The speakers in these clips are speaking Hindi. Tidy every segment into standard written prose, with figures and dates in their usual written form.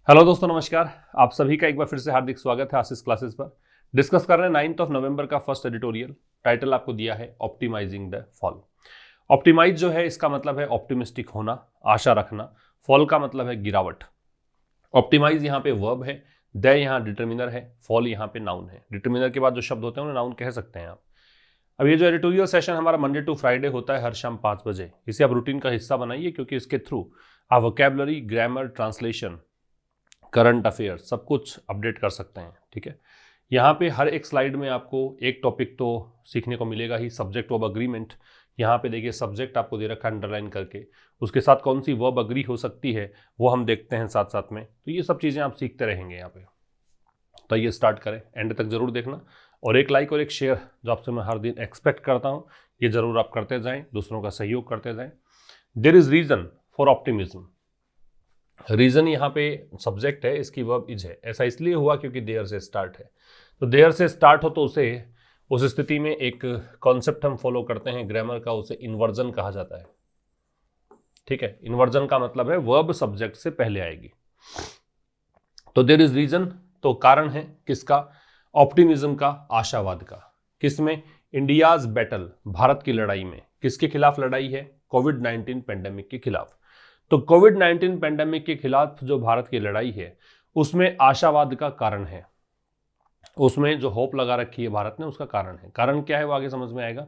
हेलो दोस्तों, नमस्कार। आप सभी का एक बार फिर से हार्दिक स्वागत है आशीष क्लासेस पर। डिस्कस कर रहे हैं 9 नवंबर का फर्स्ट एडिटोरियल। टाइटल आपको दिया है ऑप्टिमाइजिंग द फॉल। ऑप्टिमाइज जो है इसका मतलब है ऑप्टिमिस्टिक होना, आशा रखना। फॉल का मतलब है गिरावट। ऑप्टिमाइज यहाँ पे वर्ब है, द यहाँ डिटर्मिनर है, फॉल यहाँ पे नाउन है। डिटर्मिनर के बाद जो शब्द होते हैं उन्हें नाउन कह सकते हैं आप। अब ये जो एडिटोरियल सेशन हमारा मंडे टू फ्राइडे होता है हर शाम 5 बजे। इसे आप रूटीन का हिस्सा बनाइए क्योंकि इसके थ्रू आप vocabulary, grammar, translation, current affair सब कुछ अपडेट कर सकते हैं। ठीक है, यहाँ पे हर एक स्लाइड में आपको एक टॉपिक तो सीखने को मिलेगा ही। सब्जेक्ट वर्ब अग्रीमेंट, यहाँ पे देखिए सब्जेक्ट आपको दे रखा है अंडरलाइन करके, उसके साथ कौन सी वर्ब अग्री हो सकती है वो हम देखते हैं साथ साथ में। तो ये सब चीज़ें आप सीखते रहेंगे यहाँ पे। तो ये स्टार्ट करें, एंड तक जरूर देखना, और एक लाइक और एक शेयर जो आपसे मैं हर दिन एक्सपेक्ट करता हूँ ये जरूर आप करते जाएं, दूसरों का सहयोग करते जाएं। There is reason for optimism. Reason यहाँ पे सब्जेक्ट है, इसकी वर्ब इज है। ऐसा इसलिए हुआ क्योंकि देयर से स्टार्ट है। तो देयर से स्टार्ट हो तो उसे उस स्थिति में एक कॉन्सेप्ट हम फॉलो करते हैं ग्रामर का, उसे इन्वर्जन कहा जाता है। ठीक है, इन्वर्जन का मतलब है वर्ब सब्जेक्ट से पहले आएगी। तो देयर इज रीजन, तो कारण है किसका? ऑप्टिमिज्म का, आशावाद का। किसमें? इंडियाज बैटल, भारत की लड़ाई में। किसके खिलाफ लड़ाई है? कोविड-19 पेंडेमिक के खिलाफ। तो कोविड-19 पेंडेमिक के खिलाफ जो भारत की लड़ाई है उसमें आशावाद का कारण है, उसमें जो होप लगा रखी है भारत ने उसका कारण है। कारण क्या है वो आगे समझ में आएगा।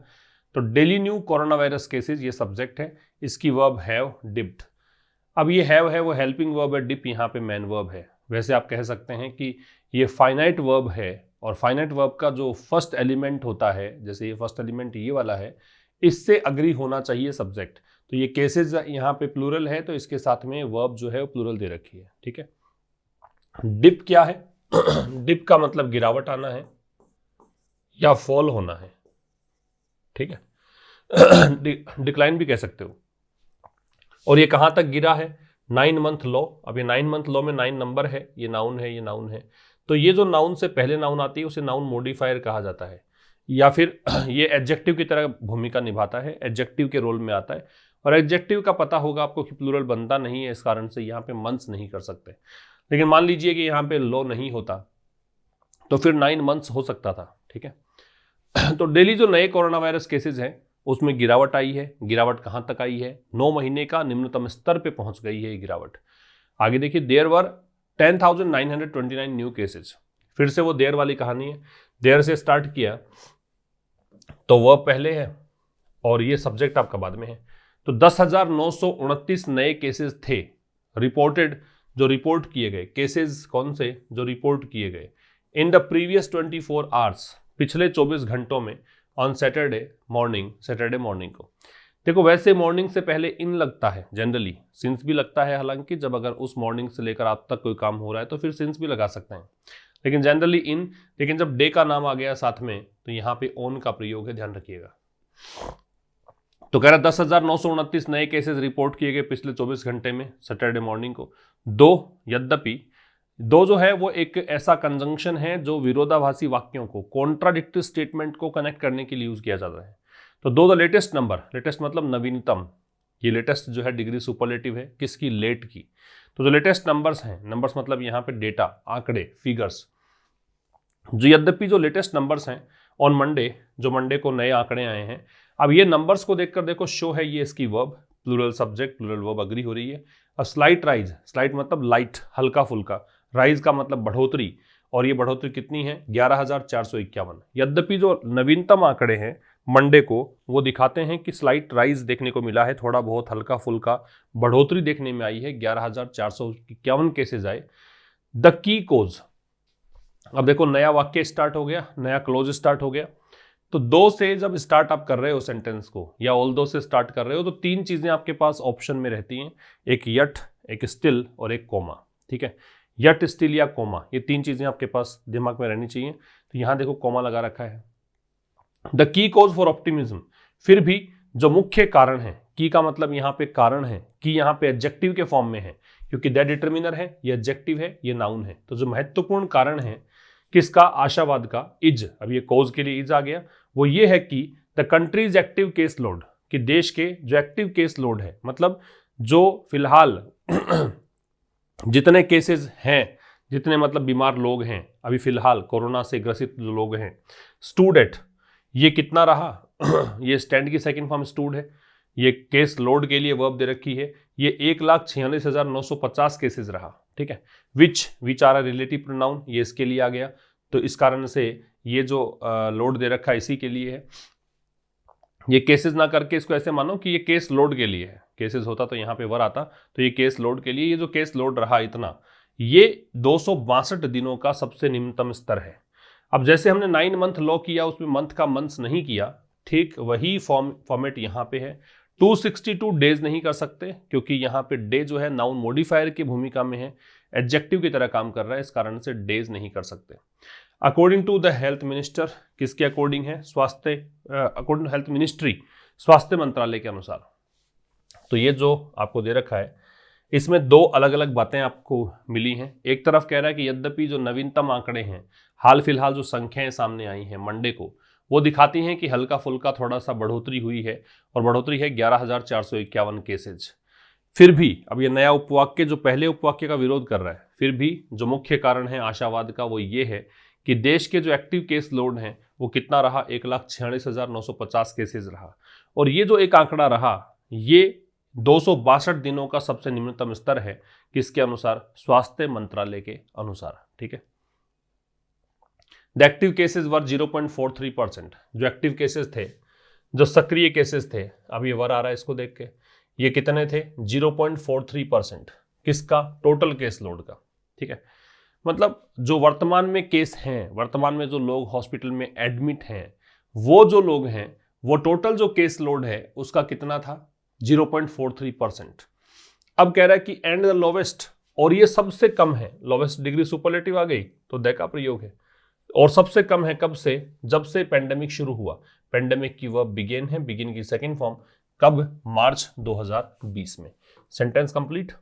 तो daily new corona virus cases ये सब्जेक्ट है, इसकी वर्ब हैव डिप्ड। अब ये हैव है वो हेल्पिंग वर्ब है, डिप यहाँ पे मैन वर्ब है। वैसे आप कह सकते हैं कि ये फाइनाइट वर्ब है, और फाइनाइट वर्ब का जो फर्स्ट एलिमेंट होता है, जैसे ये फर्स्ट एलिमेंट ये वाला है, इससे अग्री होना चाहिए सब्जेक्ट। तो ये केसेस यहाँ पे प्लूरल है तो इसके साथ में वर्ब जो है वो प्लूरल दे रखी है। ठीक है, डिप क्या है? डिप का मतलब गिरावट आना है या फॉल होना है। ठीक है, डिक्लाइन भी कह सकते हो। और ये कहां तक गिरा है? 9 मंथ लो। अब ये 9 मंथ लो में 9 नंबर है, ये नाउन है, ये नाउन है। तो ये जो नाउन से पहले नाउन आती है उसे नाउन मॉडिफायर कहा जाता है, या फिर ये एडजेक्टिव की तरह भूमिका निभाता है, एडजेक्टिव के रोल में आता है। और एडजेक्टिव का पता होगा आपको कि प्लूरल बनता नहीं है, इस कारण से यहाँ पे मंथ्स नहीं कर सकते। लेकिन मान लीजिए कि यहाँ पे लो नहीं होता तो फिर 9 मंथ्स हो सकता था। ठीक है, तो डेली जो नए कोरोना वायरस केसेस हैं उसमें गिरावट आई है। गिरावट कहाँ तक आई है? 9 महीने का निम्नतम स्तर पे पहुंच गई है ये गिरावट। आगे देखिए, देयर वर 10,929 न्यू केसेस। फिर से वो देयर वाली कहानी है। देयर से स्टार्ट किया तो वह पहले है और ये सब्जेक्ट आपका बाद में है। तो 10,929 नए केसेस थे रिपोर्टेड, जो रिपोर्ट किए गए। केसेस कौन से? जो रिपोर्ट किए गए इन द प्रीवियस 24 आवर्स, पिछले 24 घंटों में, ऑन सैटरडे मॉर्निंग को। देखो वैसे मॉर्निंग से पहले इन लगता है, जनरली सिंस भी लगता है, हालांकि जब अगर उस मॉर्निंग से लेकर आप तक कोई काम हो रहा है तो फिर सिंस भी लगा सकते हैं, लेकिन जनरली इन। लेकिन जब डे का नाम आ गया साथ में तो यहाँ पे ऑन का प्रयोग है, ध्यान रखिएगा। तो कह रहा 10,929 नए केसेस रिपोर्ट किए गए पिछले 24 घंटे में, सैटरडे मॉर्निंग को। यद्यपि दो जो है वो एक ऐसा कंजंक्शन है जो विरोधाभासी वाक्यों को, कॉन्ट्राडिक्टरी स्टेटमेंट को कनेक्ट करने के लिए यूज किया जाता है। तो द लेटेस्ट नंबर, लेटेस्ट मतलब नवीनतम, ये लेटेस्ट जो है डिग्री सुपरलेटिव है किसकी? लेट की। तो जो लेटेस्ट नंबर्स हैं, नंबर्स मतलब यहाँ पे डेटा, आंकड़े, फिगर्स, जो यद्यपि जो लेटेस्ट नंबर्स हैं ऑन मंडे, जो मंडे को नए आंकड़े आए हैं। अब ये नंबर्स को देखकर देखो, शो है ये इसकी verb, plural subject, plural verb agree हो रही है। और स्लाइट राइज, स्लाइट मतलब लाइट, हल्का फुल्का, राइज का मतलब बढ़ोतरी, और ये बढ़ोतरी कितनी है? 11,451। यद्यपि जो नवीनतम आंकड़े हैं मंडे को वो दिखाते हैं कि स्लाइट राइज देखने को मिला है, थोड़ा बहुत हल्का फुल्का बढ़ोतरी देखने में आई है, 11,451 केसेज आए। द की कोज, अब देखो नया वाक्य स्टार्ट हो गया, नया क्लोज स्टार्ट हो गया। तो दो से जब स्टार्ट आप कर रहे हो सेंटेंस को, या ऑल दो से स्टार्ट कर रहे हो, तो 3 चीजें आपके पास ऑप्शन में रहती हैं, एक यट, एक स्टिल और एक कोमा। ठीक है, यट, स्टिल या कोमा, ये 3 चीजें आपके पास दिमाग में रहनी चाहिए। तो यहां देखो कोमा लगा रखा है। The key cause for optimism, फिर भी जो मुख्य कारण है, की का मतलब यहाँ पे कारण है, की यहाँ पे एडजेक्टिव के फॉर्म में है क्योंकि द डिटर्मिनर है, ये एडजेक्टिव है, ये नाउन है। तो जो महत्वपूर्ण कारण है किसका? आशावाद का, इज, अब ये कोज के लिए इज आ गया, वो ये है कि the countries active case load, कि देश के जो एक्टिव केस लोड है, मतलब जो फिलहाल जितने केसेस हैं, जितने मतलब बीमार लोग हैं अभी फिलहाल कोरोना से ग्रसित जो लोग हैं, स्टूड एट, ये कितना रहा ये स्टैंड की सेकंड फॉर्म स्टूड है, ये केस लोड के लिए वर्ब दे रखी है, ये 1,46,950 केसेस रहा, ठीक है। Which are a relative pronoun, ये इसके लिए आ गया, तो इस कारण से ये जो लोड दे रखा है इसी के लिए है। ये केसेस ना करके इसको ऐसे मानो कि ये केस लोड के लिए है, केसेस होता तो यहाँ पे वर आता, तो ये केस लोड के लिए, ये जो केस लोड रहा इतना, ये 262 दिनों का सबसे निम्नतम स्तर है। अब जैसे हमने 9 मंथ लॉ किया, उसमें मंथ का मंथ्स नहीं किया, ठीक वही फॉर्मेट यहाँ पे है। 262 डेज नहीं कर सकते क्योंकि यहाँ पे डे जो है नाउन मॉडिफायर की भूमिका में है, एडजेक्टिव की तरह काम कर रहा है, इस कारण से डेज नहीं कर सकते। According to the health minister, किसके अकॉर्डिंग है? स्वास्थ्य, अकॉर्डिंग टू हेल्थ मिनिस्ट्री, स्वास्थ्य मंत्रालय के अनुसार। तो ये जो आपको दे रखा है इसमें दो अलग अलग बातें आपको मिली हैं। एक तरफ कह रहा है कि यद्यपि जो नवीनतम आंकड़े हैं, हाल फिलहाल जो संख्याएं सामने आई हैं मंडे को, वो दिखाती हैं कि हल्का फुल्का थोड़ा सा बढ़ोतरी हुई है, और बढ़ोतरी है 11,451 केसेज। फिर भी अब ये नया उपवाक्य जो पहले उपवाक्य का विरोध कर रहा है, फिर भी जो मुख्य कारण है आशावाद का वो ये है कि देश के जो एक्टिव केस लोड हैं वो कितना रहा? 1,46,950 केसेस रहा, और ये जो एक आंकड़ा रहा ये 262 दिनों का सबसे निम्नतम स्तर है, किसके अनुसार? स्वास्थ्य मंत्रालय के अनुसार, ठीक है। द एक्टिव केसेस वर 0.43%, जो एक्टिव केसेस थे, जो सक्रिय केसेस थे, अब ये वर आ रहा है इसको देख के, ये कितने थे? 0.43%, किसका? टोटल केस लोड का, ठीक है। मतलब जो वर्तमान में केस हैं, वर्तमान में जो लोग हॉस्पिटल में एडमिट हैं, वो जो लोग हैं, वो टोटल जो केस लोड है उसका कितना था? 0.43%। अब कह रहा है कि एंड द लोवेस्ट, और ये सबसे कम है, लोवेस्ट डिग्री सुपरलेटिव आ गई तो द का प्रयोग है, और सबसे कम है कब से? जब से पेंडेमिक शुरू हुआ। पेंडेमिक की वर्ब बिगिन है, बिगिन की सेकंड फॉर्म, कब? मार्च 2020 में। Sentence complete.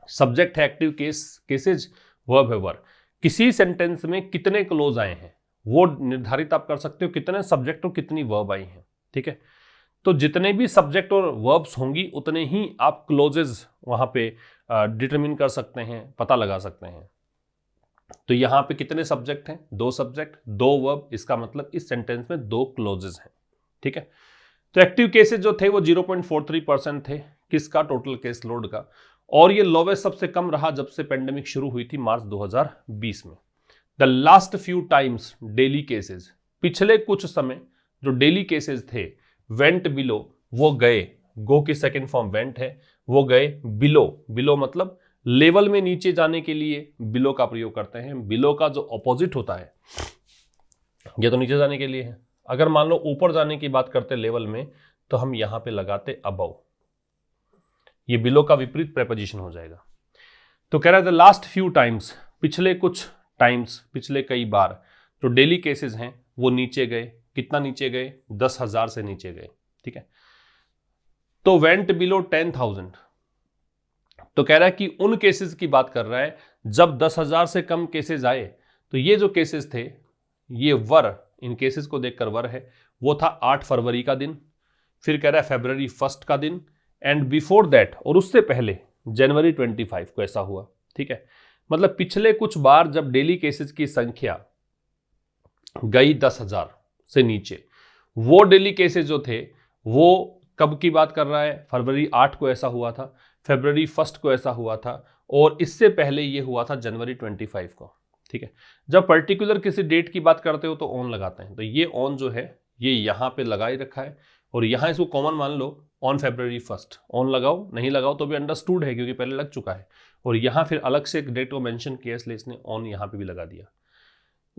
सब्जेक्ट है एक्टिव केसेज, वर्ब है वर। किसी सेंटेंस में कितने क्लोज आए हैं वो निर्धारित आप कर सकते हो, कितने सब्जेक्ट और कितनी वर्ब आई हैं, ठीक है। तो जितने भी सब्जेक्ट और वर्ब्स होंगी उतने ही आप क्लोजेज वहां पे डिटरमिन कर सकते हैं, पता लगा सकते हैं। तो यहां पे कितने सब्जेक्ट हैं? 2 सब्जेक्ट 2 वर्ब, इसका मतलब इस सेंटेंस में 2 क्लोजेस हैं, ठीक है। तो एक्टिव केसेस जो थे वो 0.43% थे, किसका? टोटल केस लोड का, और ये लोवेस्ट सबसे कम रहा जब से पेंडेमिक शुरू हुई थी मार्च 2020 में। The last few times daily cases, पिछले कुछ समय जो डेली केसेस थे, वेंट बिलो, वो गए, गो की सेकंड फॉर्म वेंट है, वो गए बिलो। बिलो मतलब लेवल में नीचे जाने के लिए बिलो का प्रयोग करते हैं। बिलो का जो ऑपोजिट होता है, ये तो नीचे जाने के लिए है। अगर मान लो ऊपर जाने की बात करते लेवल में, तो हम यहां पे लगाते अबव, ये बिलो का विपरीत प्रेपोजिशन हो जाएगा। तो कह रहा है द लास्ट फ्यू टाइम्स, पिछले कुछ टाइम्स, पिछले कई बार जो डेली केसेस हैं वो नीचे गए। कितना नीचे गए? 10,000 से नीचे गए, ठीक है। तो वेंट बिलो 10,000, तो कह रहा है कि उन केसेस की बात कर रहा है जब 10,000 से कम केसेस आए। तो ये जो केसेस थे ये वर, इन केसेस को देखकर वर है, वो था 8 फरवरी का दिन, फिर कह रहा है February 1 का दिन, एंड बिफोर दैट, और उससे पहले January 25 को ऐसा हुआ, ठीक है। मतलब पिछले कुछ बार जब डेली केसेस की संख्या गई 10,000 से नीचे, वो डेली केसेस जो थे वो कब की बात कर रहा है? फरवरी 8 को ऐसा हुआ था, February 1 को ऐसा हुआ था, और इससे पहले ये हुआ था January 25 को, ठीक है। जब पर्टिकुलर किसी डेट की बात करते हो तो ऑन लगाते हैं, तो ये ऑन जो है ये यहाँ पे लगा ही रखा है, और यहाँ इसको कॉमन मान लो, ऑन February 1 ऑन लगाओ, नहीं लगाओ तो भी अंडरस्टूड है क्योंकि पहले लग चुका है, और यहाँ फिर अलग से एक डेट को मेंशन किया इसलिए इसने ऑन यहाँ पे भी लगा दिया।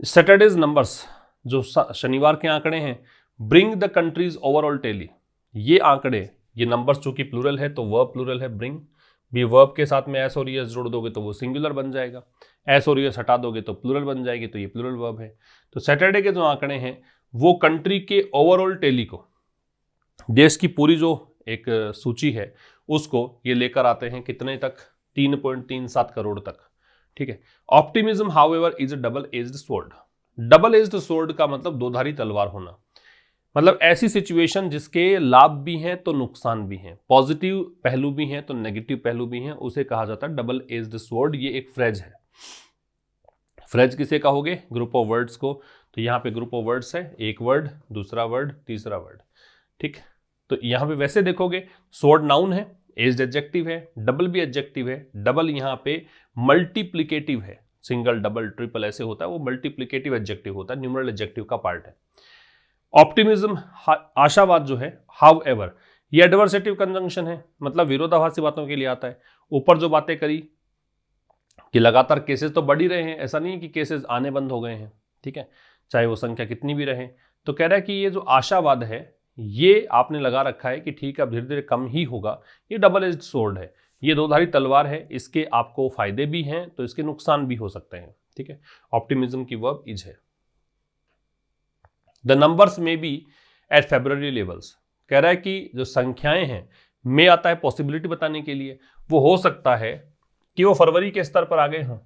सैटरडेज नंबर्स, जो शनिवार के आंकड़े हैं, bring the country's overall tally, ये आंकड़े, ये नंबर्स चूंकि प्लूरल है तो वर्ब प्लूरल है, ब्रिंग भी वर्ब के साथ में एस और एस जोड़ दोगे तो वो सिंगुलर बन जाएगा, एस और एस हटा दोगे तो प्लूरल बन जाएगी, तो ये प्लूरल वर्ब है। तो सैटरडे के जो आंकड़े हैं वो कंट्री के ओवरऑल टेली को, देश की पूरी जो एक सूची है उसको ये लेकर आते हैं कितने तक? 3.37 करोड़ तक, ठीक है। Optimism however is a double edged sword. Double edged sword का मतलब दोधारी तलवार होना, मतलब ऐसी सिचुएशन जिसके लाभ भी हैं तो नुकसान भी हैं, पॉजिटिव पहलू भी हैं तो नेगेटिव पहलू भी हैं, उसे कहा जाता है डबल एज्ड स्वॉर्ड। ये एक फ्रेज है। फ्रेज किसे कहोगे? ग्रुप ऑफ वर्ड्स को। तो यहाँ पे ग्रुप ऑफ वर्ड्स है, एक वर्ड, दूसरा वर्ड, तीसरा वर्ड, ठीक। तो यहाँ पे वैसे देखोगे स्वॉर्ड नाउन है, एज्ड एडजेक्टिव है, डबल भी एडजेक्टिव है। डबल यहाँ पे मल्टीप्लिकेटिव है, सिंगल डबल ट्रिपल ऐसे होता है, वो मल्टीप्लिकेटिव एडजेक्टिव होता है, न्यूमरल एडजेक्टिव का पार्ट है। ऑप्टिमिज्म आशावाद जो है, हाउ एवर, ये एडवर्सेटिव कंजंक्शन है, मतलब विरोधाभासी बातों के लिए आता है। ऊपर जो बातें करी कि लगातार केसेस तो बढ़ ही रहे हैं, ऐसा नहीं है कि केसेस आने बंद हो गए हैं, ठीक है, चाहे वो संख्या कितनी भी रहे। तो कह रहा है कि ये जो आशावाद है ये आपने लगा रखा है कि ठीक है अब धीरे धीरे कम ही होगा, ये डबल एज्ड स्वॉर्ड है, ये दोधारी तलवार है, इसके आपको फायदे भी हैं तो इसके नुकसान भी हो सकते हैं, ठीक है। ऑप्टिमिज्म की वर्ब इज है। द नंबर्स में बी एट फेब्रुअरी लेवल्स, कह रहा है कि जो संख्याएं हैं, में आता है पॉसिबिलिटी बताने के लिए, वो हो सकता है कि वो फरवरी के स्तर पर आ गए हों।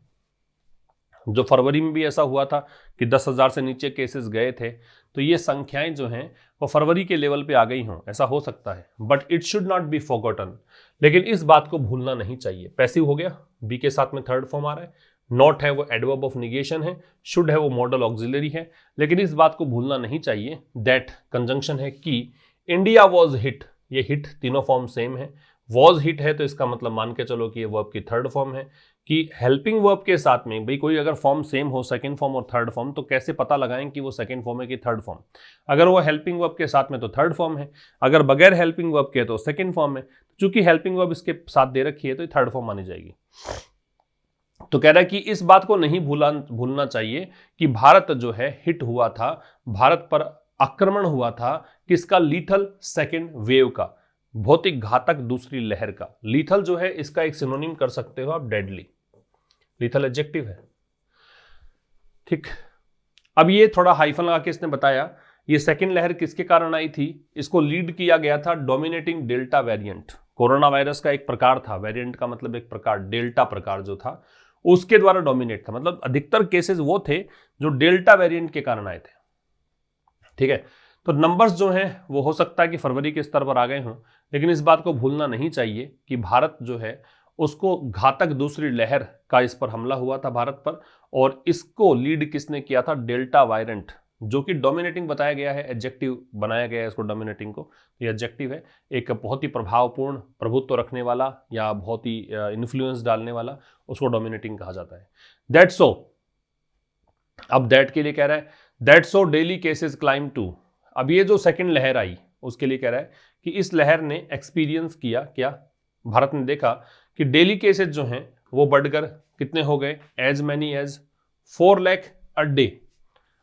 जो फरवरी में भी ऐसा हुआ था कि 10,000 से नीचे केसेस गए थे, तो ये संख्याएं जो हैं वो फरवरी के लेवल पे आ गई हों, ऐसा हो सकता है। But it should not be forgotten, लेकिन इस बात को भूलना नहीं चाहिए। पैसिव हो गया, बी के साथ में थर्ड फॉर्म आ रहा है, नॉट है वो एडवर्ब ऑफ निगेशन है, शुड है वो मॉडल ऑक्सिलरी है, लेकिन इस बात को भूलना नहीं चाहिए दैट कंजंक्शन है कि इंडिया वॉज हिट, ये हिट तीनों फॉर्म सेम है, वॉज हिट है तो इसका मतलब मान के चलो कि ये वर्ब की थर्ड फॉर्म है, कि हेल्पिंग वर्ब के साथ में भाई कोई अगर फॉर्म सेम हो, सेकंड फॉर्म और थर्ड फॉर्म, तो कैसे पता लगाएं कि वो सेकंड फॉर्म है कि थर्ड फॉर्म? अगर वो हेल्पिंग वर्ब के साथ में तो थर्ड फॉर्म है, अगर बगैर हेल्पिंग वर्ब के तो सेकंड फॉर्म है। चूंकि हेल्पिंग वर्ब इसके साथ दे रखी है तो ये थर्ड फॉर्म मानी जाएगी। तो कह रहा है कि इस बात को नहीं भूलना चाहिए कि भारत जो है हिट हुआ था, भारत पर आक्रमण हुआ था किसका? लीथल सेकेंड वेव का, भौतिक घातक दूसरी लहर का। लीथल जो है इसका एक सिनोनिम कर सकते हो आप डेडली, लीथल एडजेक्टिव है, ठीक। अब ये थोड़ा हाइफन लगा के इसने बताया ये सेकेंड लहर किसके कारण आई थी। इसको लीड किया गया था dominating delta variant, corona virus का एक प्रकार था, वेरिएंट का मतलब एक प्रकार, डेल्टा प्रकार जो था उसके द्वारा डोमिनेट था, मतलब अधिकतर केसेस वो थे जो डेल्टा वेरिएंट के कारण आए थे, ठीक है। तो नंबर्स जो हैं वो हो सकता है कि फरवरी के स्तर पर आ गए हों, लेकिन इस बात को भूलना नहीं चाहिए कि भारत जो है उसको घातक दूसरी लहर का इस पर हमला हुआ था भारत पर, और इसको लीड किसने किया था? डेल्टा वायरेंट, जो कि डोमिनेटिंग बताया गया है, एडजेक्टिव बनाया गया है इसको डोमिनेटिंग को। ये एडजेक्टिव है, एक बहुत ही प्रभावपूर्ण, प्रभुत्व रखने वाला या बहुत ही इन्फ्लुएंस डालने वाला, उसको डोमिनेटिंग कहा जाता है। दैट सो, अब दैट के लिए कह रहा है that so daily cases climb to. अब ये जो सेकंड लहर आई उसके लिए कह रहा है कि इस लहर ने एक्सपीरियंस किया, क्या? भारत ने देखा कि डेली केसेस जो हैं वो बढ़कर कितने हो गए? As many as 4 lakh a day.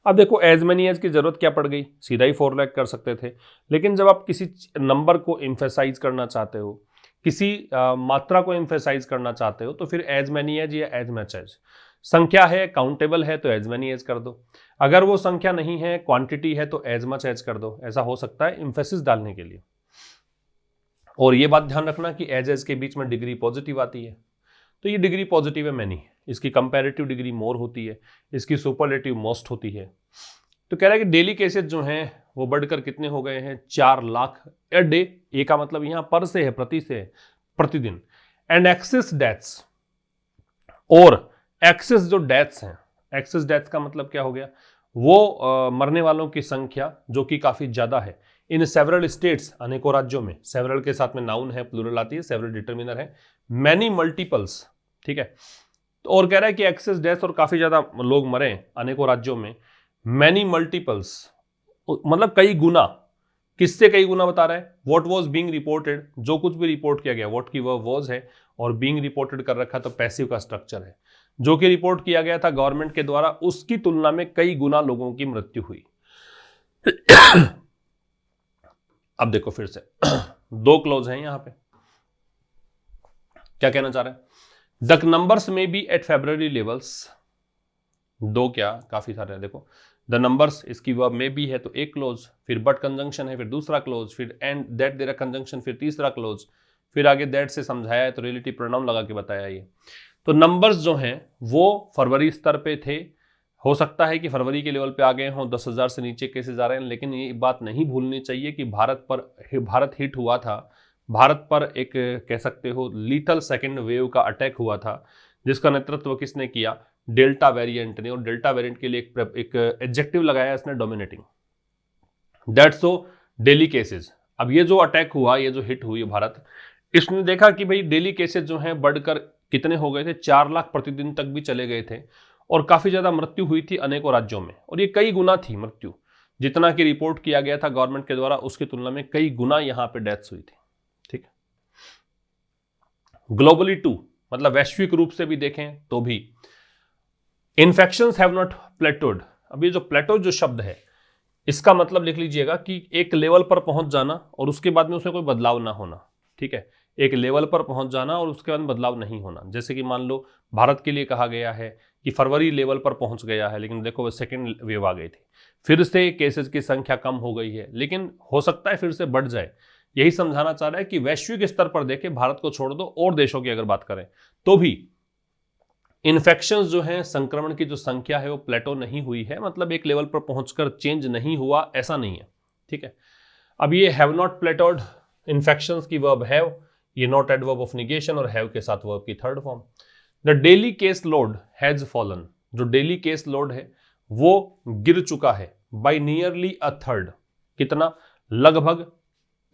अब देखो एज मैनी एज की जरूरत क्या पड़ गई, सीधा ही 4 लाख कर सकते थे, लेकिन जब आप किसी नंबर को एम्फेसाइज करना चाहते हो, किसी मात्रा को एम्फेसाइज करना चाहते हो, तो फिर एज मैनी एज या एज मच एज। संख्या है, काउंटेबल है तो एज मैनी एज कर दो, अगर वो संख्या नहीं है, क्वांटिटी है तो एज मच एज कर दो। ऐसा हो सकता है एम्फेसिस डालने के लिए। और ये बात ध्यान रखना कि एज के बीच में डिग्री पॉजिटिव आती है, तो ये डिग्री पॉजिटिव है मैनी, इसकी कंपैरेटिव डिग्री मोर होती है, इसकी सुपरलेटिव मोस्ट होती है। तो कह रहा है कि डेली केसेस जो हैं वो बढ़कर कितने हो गए हैं? 4 लाख अ डे। ए का मतलब यहां पर से है, प्रति से है, प्रतिदिन। एंड एक्सेस डेथ्स, और एक्सेस जो डेथ्स हैं, एक्सेस डेथ्स का मतलब क्या हो गया? वो मरने वालों की संख्या जो कि काफी ज्यादा है इन सेवरल स्टेट्स, अनेकों राज्यों में। सेवरल के साथ में नाउन है, प्लूरल आती है, सेवरल डिटरमिनर है, मैनी मल्टीपल्स, ठीक है। तो और कह रहा है कि एक्सेस डेथ और काफी ज्यादा लोग मरे अनेकों राज्यों में, मैनी मल्टीपल्स मतलब कई गुना। किससे कई गुना बता रहा है? व्हाट वाज बीइंग रिपोर्टेड, जो कुछ भी रिपोर्ट किया गया, व्हाट की वर्ब वाज है, और बीइंग रिपोर्टेड कर रखा तो पैसिव का स्ट्रक्चर है। जो कि रिपोर्ट किया गया था गवर्नमेंट के द्वारा, उसकी तुलना में कई गुना लोगों की मृत्यु हुई। अब देखो फिर से 2 क्लॉज हैं यहां पे, क्या कहना चाह रहे हैं? द नंबर्स में बी एट फेब्रुअरी लेवल्स, 2 क्या, काफी सारे हैं। देखो द नंबर्स, इसकी वर्ब में भी है तो एक क्लोज, फिर बट कंजंक्शन है, फिर दूसरा क्लोज, फिर एंड दैट दे रहा कंजंक्शन, फिर तीसरा क्लोज, फिर आगे दैट से समझाया है तो रिलेटिव प्रोनाउन लगा के बताया ये। तो नंबर्स जो हैं वो फरवरी स्तर पे थे, हो सकता है कि फरवरी के लेवल पे आ गए हों, 10,000 से नीचे केसेस आ रहे हैं, लेकिन ये बात नहीं भूलनी चाहिए कि भारत हिट हुआ था, भारत पर एक कह सकते हो लीथल सेकेंड वेव का अटैक हुआ था, जिसका नेतृत्व किसने किया? डेल्टा वेरिएंट ने। और डेल्टा वेरिएंट के लिए एक एडजेक्टिव लगाया इसने, dominating. That's so daily cases. अब ये जो अटैक हुआ, ये जो हिट हुई भारत, इसने देखा कि भाई डेली केसेस जो हैं बढ़कर कितने हो गए थे, 4 लाख प्रतिदिन तक भी चले गए थे, और काफी ज्यादा मृत्यु हुई थी अनेकों राज्यों में, और ये कई गुना थी मृत्यु, जितना कि रिपोर्ट किया गया था गवर्नमेंट के द्वारा, उसकी तुलना में कई गुना यहां पे डेथ्स हुई थी। ठीक है। ग्लोबली टू, मतलब वैश्विक रूप से भी देखें तो भी इन्फेक्शंस हैव नॉट प्लेटोड। अब ये जो प्लेटो जो शब्द है, इसका मतलब लिख लीजिएगा कि एक लेवल पर पहुंच जाना और उसके बाद में उसमें कोई बदलाव ना होना। ठीक है, एक लेवल पर पहुंच जाना और उसके बाद बदलाव नहीं होना। जैसे कि मान लो भारत के लिए कहा गया है कि फरवरी लेवल पर पहुंच गया है, लेकिन देखो वो सेकेंड वेव आ गई थी, फिर से केसेस की संख्या कम हो गई है, लेकिन हो सकता है फिर से बढ़ जाए। यही समझाना चाह रहा है कि वैश्विक स्तर पर देखें, भारत को छोड़ दो और देशों की अगर बात करें तो भी इन्फेक्शंस जो हैं, संक्रमण की जो संख्या है वो प्लेटो नहीं हुई है, मतलब एक लेवल पर पहुंचकर चेंज नहीं हुआ, ऐसा नहीं है। ठीक है। अब ये हैव नॉट प्लेटोड इन्फेक्शंस की वर्ब हैव, ये नॉट एडवर्ब ऑफ निगेशन और हैव के साथ वर्ब की third form. The daily case load has fallen, जो डेली केस लोड है वो गिर चुका है बाय नियरली अ थर्ड। कितना? लगभग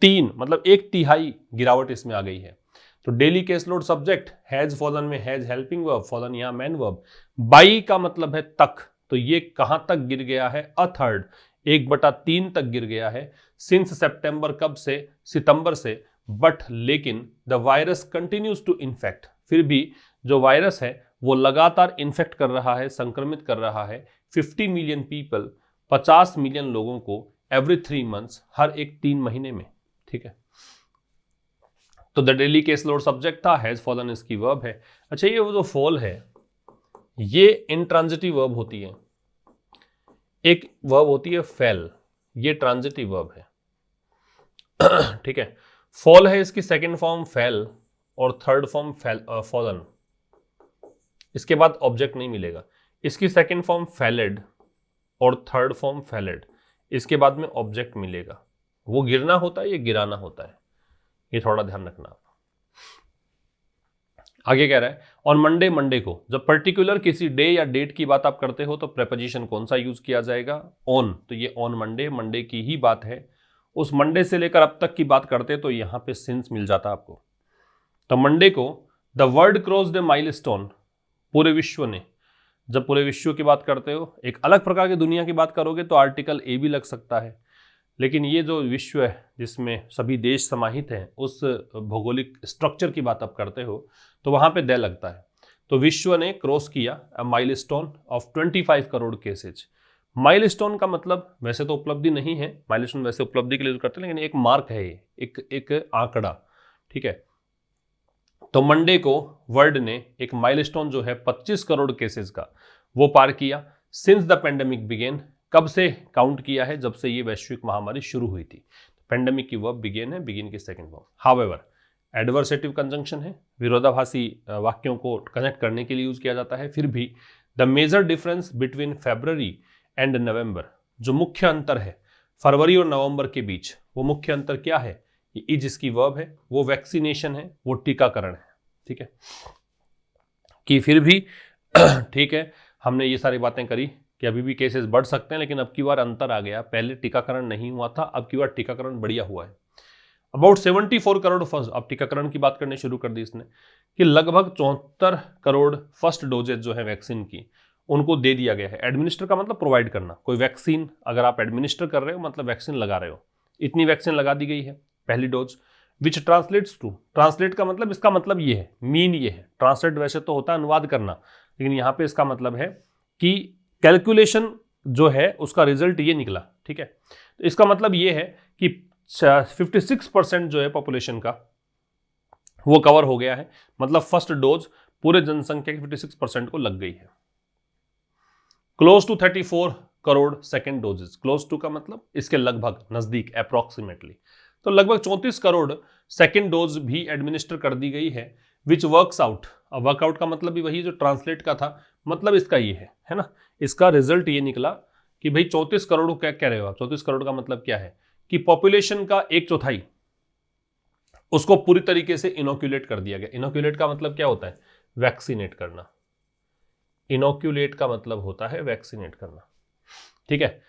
3, मतलब 1/3 गिरावट इसमें आ गई है। तो daily case load subject, has fallen में हैज हेल्पिंग वर्ब, फॉलन यहां मैन वर्ब, बाई का मतलब है तक, तो ये कहां तक गिर गया है? अ थर्ड, 1/3 तक गिर गया है। सिंस सितंबर, कब से? सितंबर से। बट लेकिन the virus continues to infect, फिर भी जो वायरस है वो लगातार इन्फेक्ट कर रहा है, संक्रमित कर रहा है 50 मिलियन पीपल, 50 मिलियन लोगों को एवरी 3 मंथ्स, हर एक 3 महीने में। ठीक है। तो the daily case load subject था, हैज फॉलन इसकी वर्ब है। अच्छा, ये वो जो फॉल है ये इंट्रांजिटिव वर्ब होती है, एक वर्ब होती है फेल, ये ट्रांजिटिव वर्ब है। ठीक है। फॉल है, इसकी सेकंड फॉर्म फेल और थर्ड फॉर्म फॉलन, इसके बाद ऑब्जेक्ट नहीं मिलेगा। इसकी सेकंड फॉर्म फैलेड और थर्ड फॉर्म फैलेड, इसके बाद में ऑब्जेक्ट मिलेगा। वो गिरना होता है, ये गिराना होता है, ये थोड़ा ध्यान रखना आप। आगे कह रहा है ऑन मंडे, मंडे को। जब पर्टिकुलर किसी डे या डेट की बात आप करते हो तो प्रेपोजिशन कौन सा यूज किया जाएगा? ऑन। तो ये ऑन मंडे, मंडे की ही बात है। उस मंडे से लेकर अब तक की बात करते तो यहां पे सिंस मिल जाता आपको। तो मंडे को the world crossed A milestone, पूरे विश्व ने, जब पूरे विश्व की बात करते हो, एक अलग प्रकार की दुनिया की बात करोगे तो आर्टिकल ए भी लग सकता है, लेकिन ये जो विश्व है जिसमें सभी देश समाहित हैं, उस भौगोलिक स्ट्रक्चर की बात आप करते हो तो वहां पे दे लगता है। तो विश्व ने क्रॉस किया a milestone of 25 crore cases. Milestone का मतलब वैसे तो उपलब्धि नहीं है, माइलस्टोन वैसे उपलब्धि के लिए करते हैं, लेकिन एक मार्क है ये, एक आंकड़ा। ठीक है। तो मंडे को वर्ल्ड ने एक माइलस्टोन जो है 25 करोड़ केसेस का, वो पार किया। सिंस द पेंडेमिक बिगेन, कब से काउंट किया है? जब से ये वैश्विक महामारी शुरू हुई थी। पेंडेमिक की वर्ब बिगेन है, बिगिन की second verb. However, adversative conjunction है, विरोधाभासी वाक्यों को कनेक्ट करने के लिए यूज किया जाता है। फिर भी the major difference between February and November, जो मुख्य अंतर है फरवरी और नवंबर के बीच, वो मुख्य अंतर क्या है? ये जिसकी वर्ब है, वो वैक्सीनेशन है, वो टीकाकरण है। ठीक है। कि फिर भी ठीक है, हमने ये सारी बातें करी कि अभी भी केसेस बढ़ सकते हैं, लेकिन अब की बार अंतर आ गया, पहले टीकाकरण नहीं हुआ था, अब की बार टीकाकरण बढ़िया हुआ है। अबाउट 74 करोड़ फर्स्ट, अब टीकाकरण की बात करनी शुरू कर दी इसने, कि लगभग 74 करोड़ फर्स्ट डोजेज जो है वैक्सीन की, उनको दे दिया गया है। एडमिनिस्टर का मतलब प्रोवाइड करना, कोई वैक्सीन अगर आप एडमिनिस्टर कर रहे हो मतलब वैक्सीन लगा रहे हो, इतनी वैक्सीन लगा दी गई है पहली dose. Which translates to, translate का मतलब, इसका मतलब ये है, मीन ये है। ट्रांसलेट वैसे तो होता है अनुवाद करना, लेकिन यहाँ पे इसका मतलब है कि कैलकुलेशन जो है उसका रिजल्ट ये निकला। ठीक है। तो इसका मतलब ये है कि 56% जो है पॉपुलेशन का वो कवर हो गया है, मतलब फर्स्ट डोज पूरे जनसंख्या की 56% को लग गई है। Close to 34 crore second doses, close to का मतलब इसके लगभग, नजदीक, अप्रोक्सीमेटली, तो लगभग 34 करोड़ सेकेंड डोज भी एडमिनिस्टर कर दी गई है। विच वर्क्स आउट, अब वर्कआउट का मतलब भी वही जो ट्रांसलेट का था, मतलब इसका ये है ना, इसका रिजल्ट ये निकला कि भाई 34 करोड़ क्या कह रहे हो आप, 34 करोड़ का मतलब क्या है कि पॉपुलेशन का 1/4 उसको पूरी तरीके से इनोक्यूलेट कर दिया गया। इनोक्यूलेट का मतलब क्या होता है, वैक्सीनेट करना। इनोक्यूलेट का मतलब होता है वैक्सीनेट करना, ठीक है।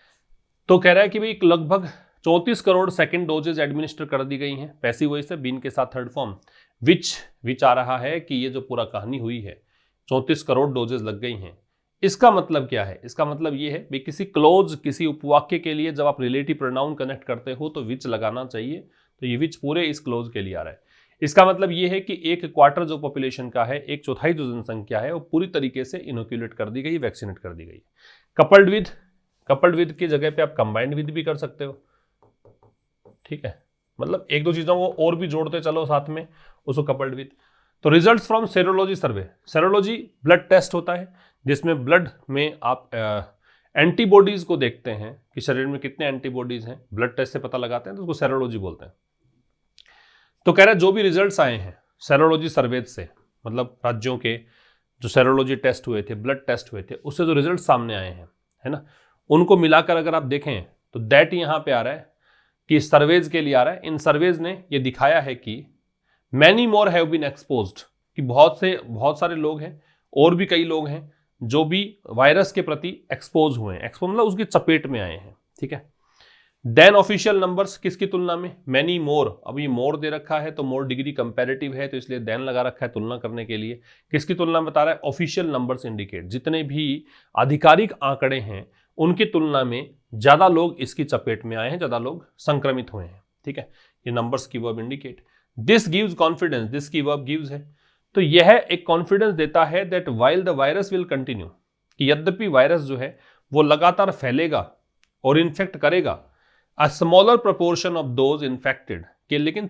तो कह रहा है कि भाई लगभग 34 करोड़ सेकंड डोजेज एडमिनिस्टर कर दी गई हैं पैसिव वॉइस से, बीन के साथ थर्ड फॉर्म, विच आ रहा है कि ये जो पूरा कहानी हुई है 34 करोड़ डोजेज लग गई हैं। इसका मतलब क्या है, इसका मतलब ये है भाई किसी क्लोज, किसी उपवाक्य के लिए जब आप रिलेटिव प्रोनाउन कनेक्ट करते हो तो विच लगाना चाहिए, तो ये विच पूरे इस क्लोज के लिए आ रहा है। इसका मतलब ये है कि 1/4 जो पॉपुलेशन का है, 1/4 जो जनसंख्या है, वो पूरी तरीके से इनोक्यूलेट कर दी गई, वैक्सीनेट कर दी गई। कपल्ड विद की जगह पे आप कंबाइंड विद भी कर सकते हो, ठीक है, मतलब एक दो चीजों को और भी जोड़ते चलो साथ में, उसको कपल्ड विद। तो results from serology survey, serology blood test होता है जिसमें ब्लड में आप एंटीबॉडीज को देखते हैं कि शरीर में कितने एंटीबॉडीज हैं, ब्लड टेस्ट से पता लगाते हैं, तो उसको सेरोलॉजी बोलते हैं। तो कह रहा है जो भी रिजल्ट्स आए हैं सेरोलॉजी सर्वे से, मतलब राज्यों के जो सेरोलॉजी टेस्ट हुए थे, ब्लड टेस्ट हुए थे, उससे जो रिजल्ट सामने आए हैं, है ना, उनको मिलाकर अगर आप देखें तो दैट यहां पे आ रहा है कि सर्वेज के लिए आ रहा है। इन सर्वेज ने ये दिखाया है कि many more have been exposed, कि बहुत सारे लोग हैं, और भी कई लोग हैं जो भी वायरस के प्रति एक्सपोज हुए हैं, एक्सपोज मतलब उसकी चपेट में आए हैं, ठीक है। देन ऑफिशियल नंबर्स, किसकी तुलना में, मैनी मोर, अब ये मोर दे रखा है तो मोर डिग्री कंपैरेटिव है तो इसलिए देन लगा रखा है तुलना करने के लिए। किसकी तुलना बता रहा है, ऑफिशियल नंबर्स इंडिकेट, जितने भी आधिकारिक आंकड़े हैं उनकी तुलना में ज्यादा लोग इसकी चपेट में आए हैं, ज्यादा लोग संक्रमित हुए हैं, ठीक है। ये नंबर्स की verb indicate. This gives confidence, this की वर्ब गिव्स है, तो यह एक कॉन्फिडेंस देता है that while the virus will continue, कि यद्यपि वायरस जो है वो लगातार फैलेगा और इन्फेक्ट करेगा, a smaller proportion of those infected, कि लेकिन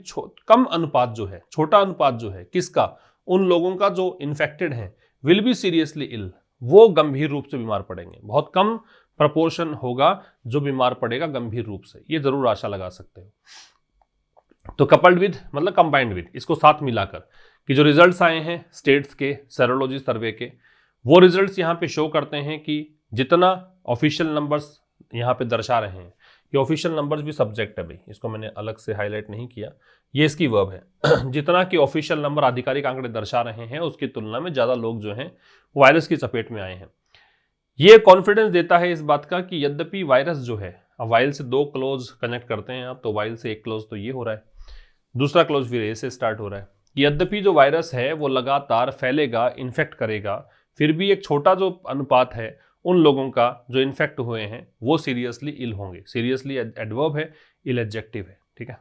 कम अनुपात जो है, छोटा अनुपात जो है किसका, उन लोगों का जो इन्फेक्टेड है, विल बी सीरियसली इल, वो गंभीर रूप से बीमार पड़ेंगे। बहुत कम प्रपोर्शन होगा जो बीमार पड़ेगा गंभीर रूप से, ये जरूर आशा लगा सकते हो। तो कपल्ड विद मतलब कंबाइंड विद, इसको साथ मिलाकर कि जो रिजल्ट्स आए हैं स्टेट्स के सेरोलॉजी सर्वे के, वो रिजल्ट्स यहाँ पे शो करते हैं कि जितना ऑफिशियल नंबर्स यहाँ पे दर्शा रहे हैं, ये ऑफिशियल नंबर्स भी सब्जेक्ट है भाई, इसको मैंने अलग से हाईलाइट नहीं किया, ये इसकी वर्ब है जितना कि ऑफिशियल नंबर आधिकारिक आंकड़े दर्शा रहे हैं उसकी तुलना में ज्यादा लोग जो हैं वायरस की चपेट में आए हैं। ये कॉन्फिडेंस देता है इस बात का कि यद्यपि वायरस जो है, अब वाइल से 2 क्लोज कनेक्ट करते हैं आप, तो वाइल से 1 क्लोज तो ये हो रहा है, दूसरा क्लोज फिर ए से स्टार्ट हो रहा है, कि यद्यपि जो वायरस है वो लगातार फैलेगा, इन्फेक्ट करेगा, फिर भी एक छोटा जो अनुपात है उन लोगों का जो इन्फेक्ट हुए हैं वो सीरियसली इल होंगे। सीरियसली एडवर्ब है, इल एडजेक्टिव है, ठीक है।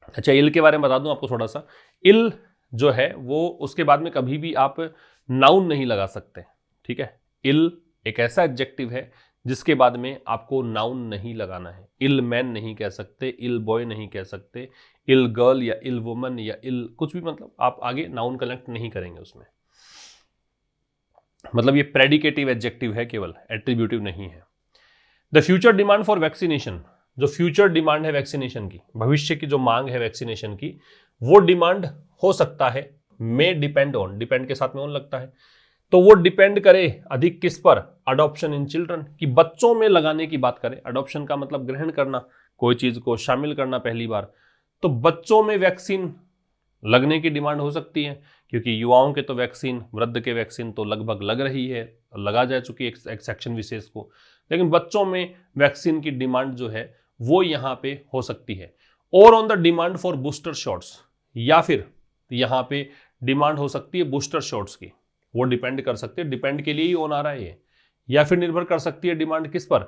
अच्छा, इल के बारे में बता दूं आपको थोड़ा सा, इल जो है वो उसके बाद में कभी भी आप नाउन नहीं लगा सकते, ठीक है। इल एक ऐसा एडजेक्टिव है जिसके बाद में आपको नाउन नहीं लगाना है। इल मैन नहीं कह सकते, इल बॉय नहीं कह सकते, इल गर्ल या इल वुमन या इल कुछ भी, मतलब आप आगे नाउन कनेक्ट नहीं करेंगे उसमें, मतलब ये प्रेडिकेटिव एडजेक्टिव है, केवल एट्रीब्यूटिव नहीं है। The future demand for vaccination, जो फ्यूचर डिमांड है वैक्सीनेशन की, भविष्य की जो मांग है वैक्सीनेशन की, वो डिमांड हो सकता है, मे डिपेंड ऑन, डिपेंड के साथ में ऑन लगता है, तो वो डिपेंड करे अधिक किस पर, अडॉप्शन इन चिल्ड्रन, कि बच्चों में लगाने की बात करें। अडॉप्शन का मतलब ग्रहण करना, कोई चीज को शामिल करना पहली बार, तो बच्चों में वैक्सीन लगने की डिमांड हो सकती है, क्योंकि युवाओं के तो वैक्सीन, वृद्ध के वैक्सीन तो लगभग लग रही है, लगा जा चुकी है एक सेक्शन विशेष को, लेकिन बच्चों में वैक्सीन की डिमांड जो है वो यहाँ पे हो सकती है। और on the demand for booster shots, या फिर यहाँ पे डिमांड हो सकती है बूस्टर शॉट्स की, वो डिपेंड कर सकती है, डिपेंड के लिए ही ऑन आ रहा है ये, या फिर निर्भर कर सकती है डिमांड किस पर,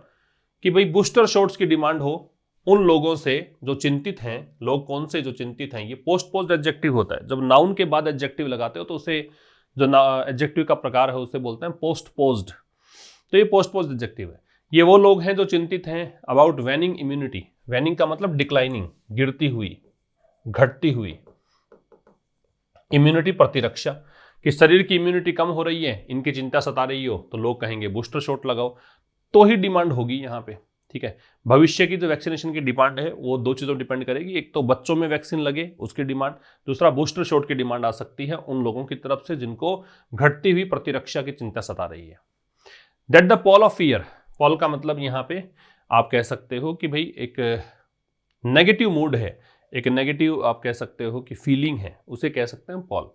कि भाई बूस्टर शॉट्स की डिमांड हो उन लोगों से जो चिंतित हैं। लोग कौन से जो चिंतित हैं, ये पोस्टपोज्ड एडजेक्टिव होता है, जब नाउन के बाद एडजेक्टिव लगाते हो तो उसे जो एडजेक्टिव का प्रकार है उसे बोलते हैं पोस्टपोज्ड, तो ये पोस्टपोज्ड एडजेक्टिव है। ये वो लोग हैं जो चिंतित हैं अबाउट वैनिंग इम्यूनिटी, वैनिंग का मतलब डिक्लाइनिंग, गिरती हुई, घटती हुई, इम्यूनिटी प्रतिरक्षा, कि शरीर की इम्यूनिटी कम हो रही है, इनकी चिंता सता रही हो, तो लोग कहेंगे बूस्टर शॉट लगाओ, तो ही डिमांड होगी यहाँ पे, ठीक है। भविष्य की जो वैक्सीनेशन की डिमांड है वो दो चीज़ों डिपेंड करेगी, एक तो बच्चों में वैक्सीन लगे उसकी डिमांड, दूसरा बूस्टर शॉट की डिमांड आ सकती है उन लोगों की तरफ से जिनको घटती हुई प्रतिरक्षा की चिंता सता रही है। That the Paul of fear, Paul का मतलब यहाँ पे आप कह सकते हो कि भाई एक नेगेटिव मूड है, एक नेगेटिव आप कह सकते हो कि फीलिंग है, उसे कह सकते हैं पॉल।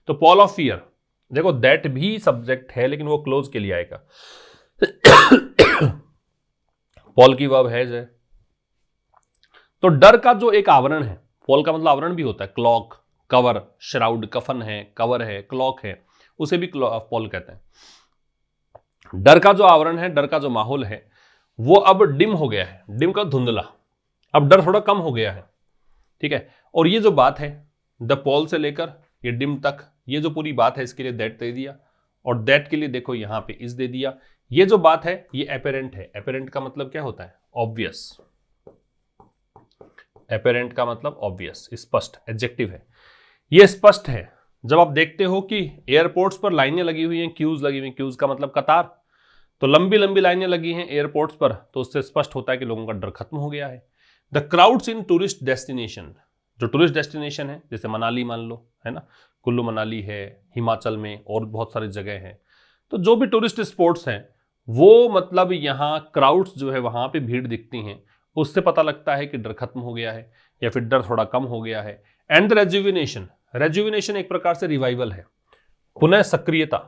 तो पॉल ऑफ फियर, देखो दैट भी सब्जेक्ट है लेकिन वो क्लोज के लिए आएगा। पॉल की वर्ब हैज है। तो डर का जो एक आवरण है, पॉल का मतलब आवरण भी होता है, क्लॉक, कवर, श्राउड, कफन है, कवर है, क्लॉक है, उसे भी पॉल कहते हैं। डर का जो आवरण है, डर का जो माहौल है वो अब डिम हो गया है, डिम का धुंधला, अब डर थोड़ा कम हो गया है, ठीक है। और ये जो बात है द पॉल से लेकर ये डिम तक, ये जो पूरी बात है इसके लिए दैट दे दिया, और दैट के लिए देखो यहां पे इस दे दिया। ये जो बात है ये एपेरेंट है, एपेरेंट का मतलब क्या होता है, ऑब्वियस, एपेरेंट का मतलब ऑब्वियस, स्पष्ट, एडजेक्टिव है, ये स्पष्ट है। जब आप देखते हो कि एयरपोर्ट्स पर लाइनें लगी हुई हैं, क्यूज लगी हुई हैं, क्यूज का मतलब कतार, तो लंबी लंबी लाइनें लगी हैं एयरपोर्ट्स पर, तो उससे स्पष्ट होता है कि लोगों का डर खत्म हो गया है। The crowds in tourist destination, जो टूरिस्ट डेस्टिनेशन है जैसे मनाली मान लो, है ना, कुल्लू मनाली है हिमाचल में और बहुत सारी जगह हैं, तो जो भी टूरिस्ट स्पॉट्स हैं वो मतलब यहाँ क्राउड्स जो है वहां पे भीड़ दिखती हैं, उससे पता लगता है कि डर खत्म हो गया है या फिर डर थोड़ा कम हो गया है। एंड द रेजुविनेशन, रेजुविनेशन एक प्रकार से रिवाइवल है, पुनः सक्रियता,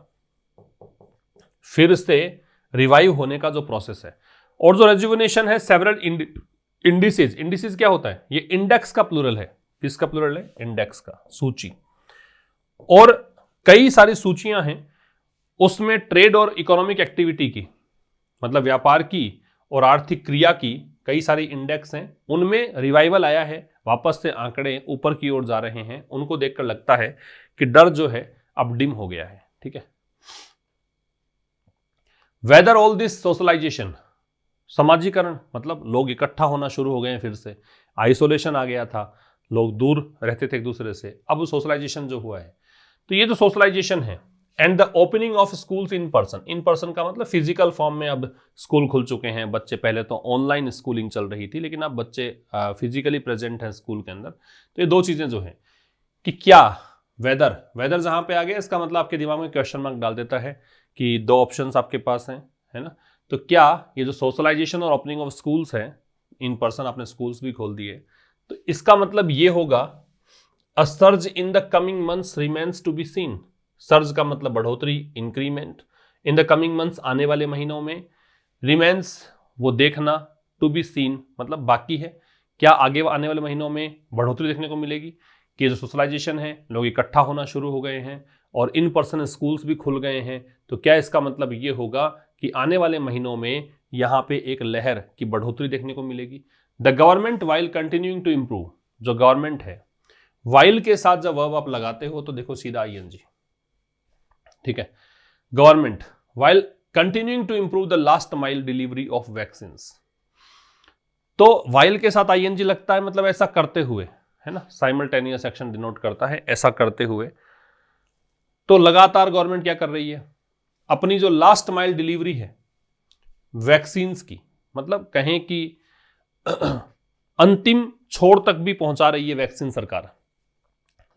फिर से रिवाइव होने का जो प्रोसेस है। और जो रेजुविनेशन है सेवरल इंडिसेज, इंडिसेज क्या होता है, ये इंडेक्स का प्लूरल है, किसका प्लूरल है, इंडेक्स का, सूची, और कई सारी सूचियां हैं उसमें ट्रेड और इकोनॉमिक एक्टिविटी की, मतलब व्यापार की और आर्थिक क्रिया की कई सारी इंडेक्स हैं, उनमें रिवाइवल आया है, वापस से आंकड़े ऊपर की ओर जा रहे हैं, उनको देखकर लगता है कि डर जो है अब डिम हो गया है, ठीक है। वेदर ऑल दिस सोशलाइजेशन, समाजीकरण मतलब लोग इकट्ठा होना शुरू हो गए हैं फिर से, आइसोलेशन आ गया था, लोग दूर रहते थे एक दूसरे से, अब सोशलाइजेशन जो हुआ है, तो ये जो सोशलाइजेशन है। And the opening of schools in person, in person का मतलब फिजिकल फॉर्म में अब स्कूल खुल चुके हैं, बच्चे, पहले तो ऑनलाइन स्कूलिंग चल रही थी लेकिन अब बच्चे फिजिकली प्रेजेंट हैं स्कूल के अंदर। तो ये दो चीजें जो हैं कि क्या वेदर, वेदर जहां पे आ गया इसका मतलब आपके दिमाग में क्वेश्चन मार्क डाल देता है कि दो ऑप्शंस आपके पास हैं, है ना। तो क्या ये जो सोशलाइजेशन और ओपनिंग ऑफ स्कूल्स है, इन पर्सन आपने स्कूल्स भी खोल दिए, तो इसका मतलब ये होगा a surge in the coming months remains to be seen, surge का मतलब बढ़ोतरी, increment, in the coming months आने वाले महीनों में, रिमेन्स वो देखना, टू बी सीन मतलब बाकी है, क्या आगे आने वाले महीनों में बढ़ोतरी देखने को मिलेगी कि जो सोशलाइजेशन है, लोग इकट्ठा होना शुरू हो गए हैं और इन पर्सन स्कूल्स भी खुल गए हैं, तो क्या इसका मतलब ये होगा कि आने वाले महीनों में यहाँ पे एक लहर की बढ़ोतरी देखने को मिलेगी। The government while continuing to improve, जो गवर्नमेंट है, वाइल के साथ जब वर्ब आप लगाते हो तो देखो सीधा आईएनजी, ठीक है। Government while continuing to improve the last mile delivery of vaccine, तो वाइल के साथ आईएनजी लगता है मतलब ऐसा करते हुए, है ना, साइमल्टेनियस एक्शन डिनोट करता है ऐसा करते हुए। तो लगातार गवर्नमेंट क्या कर रही है, अपनी जो लास्ट माइल डिलीवरी है वैक्सीन्स की, मतलब कहें कि अंतिम छोर तक भी पहुंचा रही है वैक्सीन सरकार।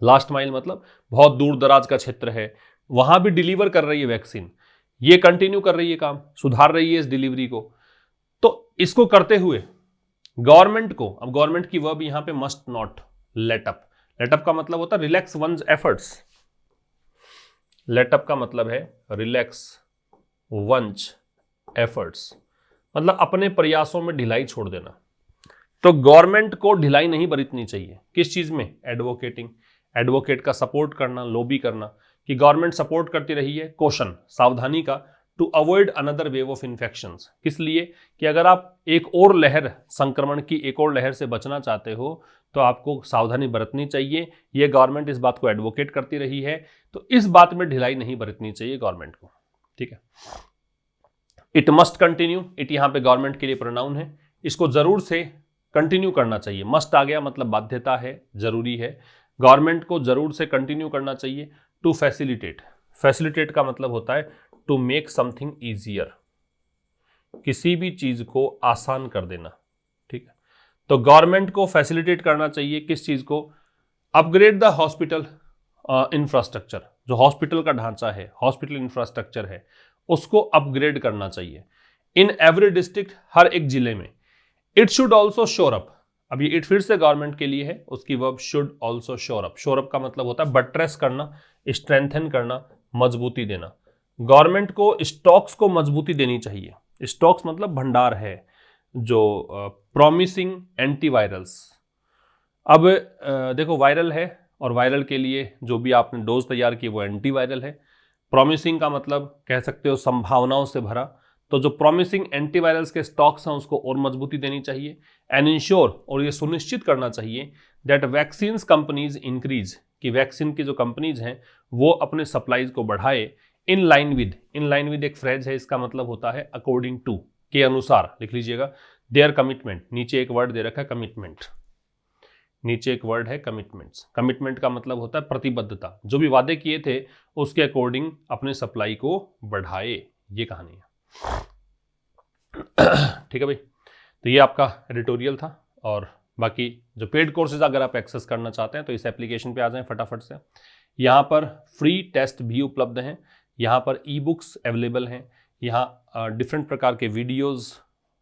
लास्ट माइल मतलब बहुत दूर दराज का क्षेत्र है, वहां भी डिलीवर कर रही है वैक्सीन, ये कंटिन्यू कर रही है काम, सुधार रही है इस डिलीवरी को। तो इसको करते हुए गवर्नमेंट को, अब गवर्नमेंट की वर्ब यहां पे must not let up, let up का मतलब होता है relax once efforts, let up का मतलब है रिलैक्स वंस एफर्ट्स, मतलब अपने प्रयासों में ढिलाई छोड़ देना। तो गवर्नमेंट को ढिलाई नहीं बरतनी चाहिए, किस चीज में, एडवोकेटिंग, एडवोकेट का सपोर्ट करना, लॉबी करना कि गवर्नमेंट सपोर्ट करती रही है, कॉशन, सावधानी का, to avoid another wave of infections, किस लिए कि अगर आप एक और लहर, संक्रमण की एक और लहर से बचना चाहते हो तो आपको सावधानी बरतनी चाहिए, ये गवर्नमेंट इस बात को एडवोकेट करती रही है, तो इस बात में ढिलाई नहीं बरतनी चाहिए गवर्नमेंट को, ठीक है। इट मस्ट कंटिन्यू, इट यहां पे गवर्नमेंट के लिए प्रोनाउन है, इसको जरूर से कंटिन्यू करना चाहिए, मस्ट आ गया मतलब बाध्यता है, जरूरी है, गवर्नमेंट को जरूर से कंटिन्यू करना चाहिए। टू फैसिलिटेट, फैसिलिटेट का मतलब होता है टू मेक समथिंग ईजियर, किसी भी चीज को आसान कर देना, ठीक है। तो गवर्नमेंट को फैसिलिटेट करना चाहिए किस चीज को, अपग्रेड द हॉस्पिटल इंफ्रास्ट्रक्चर, जो हॉस्पिटल का ढांचा है, हॉस्पिटल इंफ्रास्ट्रक्चर है, उसको अपग्रेड करना चाहिए इन एवरी डिस्ट्रिक्ट, हर एक जिले में। इट शुड ऑल्सो शोर अप, अब ये इट फिर से गवर्नमेंट के लिए है, उसकी वर्ब शुड ऑल्सो शोर अप। शोर अप का मतलब होता है बट्रेस करना, स्ट्रेंथन करना, मजबूती देना। गवर्नमेंट को स्टॉक्स को मजबूती देनी चाहिए। स्टॉक्स मतलब भंडार है, जो प्रॉमिसिंग एंटीवायरल्स। अब देखो वायरल है, और वायरल के लिए जो भी आपने डोज तैयार की वो एंटीवायरल है। प्रॉमिसिंग का मतलब कह सकते हो संभावनाओं से भरा, तो जो प्रॉमिसिंग एंटीवायरल्स के स्टॉक्स हैं उसको और मजबूती देनी चाहिए। एंड इंश्योर, और ये सुनिश्चित करना चाहिए दैट वैक्सीन कंपनीज इंक्रीज, कि वैक्सीन की जो कंपनीज हैं वो अपने सप्लाईज को बढ़ाए। इन लाइन विद एक फ्रेज है, इसका मतलब होता है अकॉर्डिंग टू, के अनुसार, लिख लीजिएगा। देयर कमिटमेंट, नीचे एक वर्ड दे रखा है कमिटमेंट, नीचे एक वर्ड है कमिटमेंट्स। कमिटमेंट का मतलब होता है प्रतिबद्धता, जो भी वादे किए थे उसके अकॉर्डिंग अपने सप्लाई को बढ़ाए, ये कहानी है। ठीक है भाई, तो ये आपका एडिटोरियल था। और बाकी जो पेड कोर्सेज अगर आप एक्सेस करना चाहते हैं तो इस एप्लीकेशन पे आ जाएं फटाफट से। यहाँ पर फ्री टेस्ट भी उपलब्ध हैं, यहाँ पर ई बुक्स अवेलेबल हैं, यहाँ डिफरेंट प्रकार के वीडियोज़,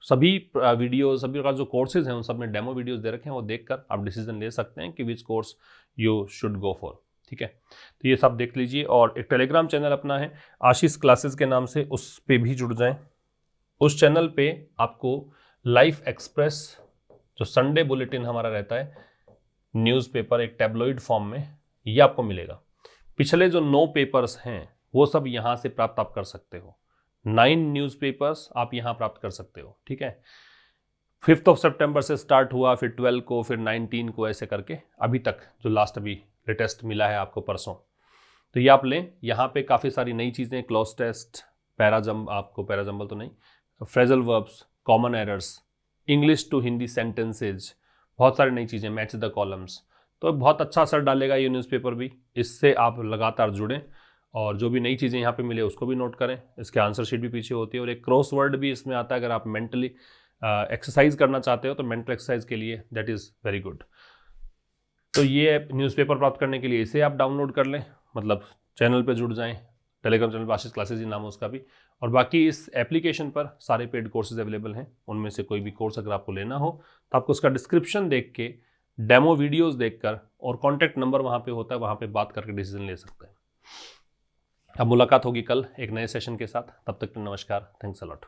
सभी प्रकार जो कोर्सेज हैं उन सब में डेमो वीडियोस दे रखे हैं, वो देखकर आप डिसीजन ले सकते हैं कि which course you should go for. ठीक है, तो ये सब देख लीजिए। और एक टेलीग्राम चैनल अपना है आशीष क्लासेस के नाम से, उस पे भी जुड़ जाएं। उस चैनल पे आपको लाइफ एक्सप्रेस, जो संडे बुलेटिन हमारा रहता है, न्यूज़पेपर एक टैबलॉइड फॉर्म में, ये आपको मिलेगा। पिछले जो 9 पेपर्स हैं वो सब यहाँ से प्राप्त आप कर सकते हो। 9 न्यूज़पेपर्स आप यहाँ प्राप्त कर सकते हो। ठीक है, 5 सितंबर से स्टार्ट हुआ, फिर 12 को, फिर 19 को, ऐसे करके अभी तक जो लास्ट अभी लेटेस्ट मिला है आपको परसों, तो ये आप लें। यहाँ पे काफ़ी सारी नई चीज़ें, क्लॉज टेस्ट, पैराजम्बल तो नहीं, phrasal verbs, common errors, English to Hindi sentences, बहुत सारी नई चीज़ें, मैच द कॉलम्स। तो बहुत अच्छा असर डालेगा ये न्यूज़पेपर भी, इससे आप लगातार जुड़ें और जो भी नई चीज़ें यहाँ पे मिले उसको भी नोट करें। इसके आंसर शीट भी पीछे होती है और एक क्रॉस वर्ड भी इसमें आता है। अगर आप मेंटली एक्सरसाइज करना चाहते हो तो मेंटल एक्सरसाइज के लिए दैट इज़ वेरी गुड। तो ये न्यूज़पेपर प्राप्त करने के लिए इसे आप डाउनलोड कर लें, मतलब चैनल पे जुड़ जाएं, टेलीग्राम चैनल आशीष क्लासेस ही नाम है उसका भी। और बाकी इस एप्लीकेशन पर सारे पेड कोर्सेज अवेलेबल हैं, उनमें से कोई भी कोर्स अगर आपको लेना हो तो आपको उसका डिस्क्रिप्शन देख के, डेमो वीडियोस देखकर और कॉन्टैक्ट नंबर वहाँ पे होता है, वहाँ पे बात करके डिसीजन ले सकते हैं। अब मुलाकात होगी कल एक नए सेशन के साथ, तब तक नमस्कार, थैंक्स अ लॉट।